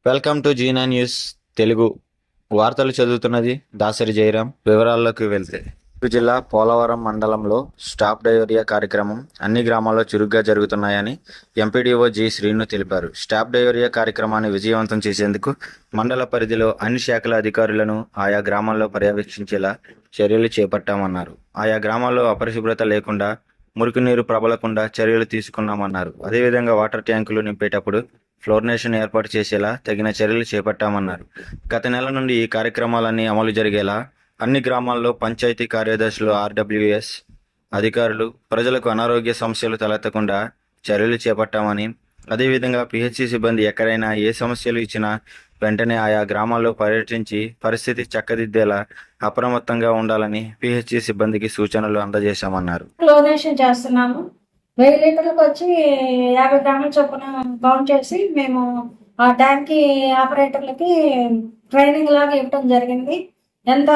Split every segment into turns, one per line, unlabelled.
Welcome to Jena news Telugu. వార్తలు చదువుతున్నది దాసరి జయరాం. వివరాల్లోకి వెళ్తే, చిత్తూరు జిల్లా పోలవరం మండలంలో స్టాప్ డయోరియా కార్యక్రమం అన్ని గ్రామాల్లో చురుగ్గా జరుగుతున్నాయని ఎంపీడీఓ జి శ్రీను తెలిపారు. స్టాప్ డయోరియా కార్యక్రమాన్ని విజయవంతం చేసేందుకు మండల పరిధిలో అన్ని శాఖల అధికారులను ఆయా గ్రామాల్లో పర్యవేక్షించేలా చర్యలు చేపట్టామన్నారు. ఆయా గ్రామాల్లో అపరిశుభ్రత లేకుండా, మురికి నీరు ప్రబలకుండా చర్యలు తీసుకున్నామన్నారు. అదేవిధంగా వాటర్ ట్యాంకులు నింపేటప్పుడు ఫ్లోరినేషన్ ఏర్పాటు చేసేలా తగిన చర్యలు చేపట్టామన్నారు. గత నెల నుండి ఈ కార్యక్రమాలన్నీ అమలు జరిగేలా అన్ని గ్రామాల్లో పంచాయతీ కార్యదర్శులు, ఆర్డబ్ల్యూఎస్ అధికారులు ప్రజలకు అనారోగ్య సమస్యలు తలెత్తకుండా చర్యలు చేపట్టామని, అదేవిధంగా పిహెచ్సి సిబ్బంది ఎక్కడైనా ఏ సమస్యలు ఇచ్చినా వెంటనే ఆయా గ్రామాల్లో పర్యటించి పరిస్థితి చక్కదిద్దేలా అప్రమత్తంగా ఉండాలని పిహెచ్సి సిబ్బందికి సూచనలు అందజేశామన్నారు.
క్లోనేషన్ చేస్తున్నాము. 1000 లీటర్లకు వచ్చి 50 గ్రాముల చొప్పున కౌంట్ చేసి మేము ఆ ట్యాంక్ ఆపరేటర్లకి ట్రైనింగ్ లాగా ఇవ్వడం జరిగింది. ఎంత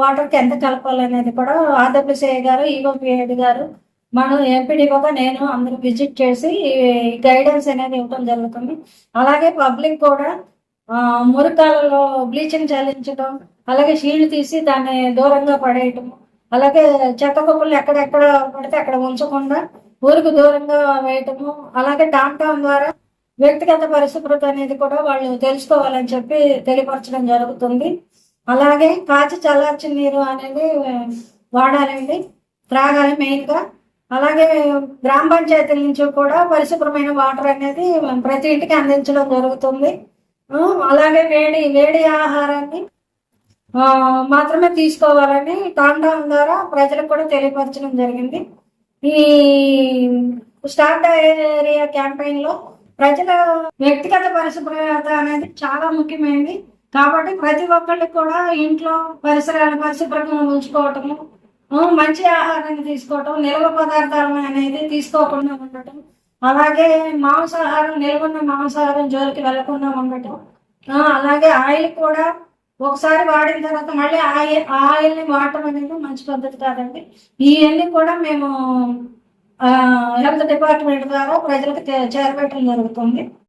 వాటర్కి ఎంత కలపాలనేది కూడా ఆర్డబ్ల్యూసీఐ గారు, ఈఓపిఐడి గారు, మనం ఎంపీడీఓగా నేను అందరూ విజిట్ చేసి గైడెన్స్ అనేది ఇవ్వడం జరుగుతుంది. అలాగే పబ్లిక్ కూడా మురికాలలో బ్లీచింగ్ చల్లించడం, అలాగే షీల్డ్ తీసి దాన్ని దూరంగా పడేయటం, అలాగే చెత్త కుప్పలు ఎక్కడెక్కడ పడితే అక్కడ ఉంచకుండా ఊరికి దూరంగా వేయటము, అలాగే టామ్ ద్వారా వ్యక్తిగత పరిశుభ్రత అనేది కూడా వాళ్ళు తెలుసుకోవాలని చెప్పి తెలియపరచడం జరుగుతుంది. అలాగే కాచి చల్లార్చిన నీరు అనేది వాడాలండి, త్రాగాలి మెయిన్గా. అలాగే గ్రామ పంచాయతీల నుంచి కూడా పరిశుభ్రమైన వాటర్ అనేది ప్రతి ఇంటికి అందించడం జరుగుతుంది. అలాగే వేడి ఆహారాన్ని మాత్రమే తీసుకోవాలని టామ్ ద్వారా ప్రజలకు కూడా తెలియపరచడం జరిగింది. ఈ స్టాప్ డయేరియా క్యాంపెయిన్ లో ప్రజల వ్యక్తిగత పరిశుభ్రత అనేది చాలా ముఖ్యమైనది. కాబట్టి ప్రతి ఒక్కరికి కూడా ఇంట్లో పరిసరాలు పరిశుభ్రంగా ఉంచుకోవటము, మంచి ఆహారాన్ని తీసుకోవటం, నిల్వ పదార్థాలను అనేది తీసుకోకుండా ఉండటం, అలాగే నిల్వన్న మాంసాహారం జోలికి వెళ్లకుండా ఉండటం, అలాగే ఆయిల్ కూడా ఒకసారి వాడిన తర్వాత మళ్ళీ ఆయిల్ని వాడటం అనేది మంచి పద్ధతి కాదండి. ఇవన్నీ కూడా మేము హెల్త్ డిపార్ట్మెంట్ ద్వారా ప్రజలకు చేరవేయటం జరుగుతుంది.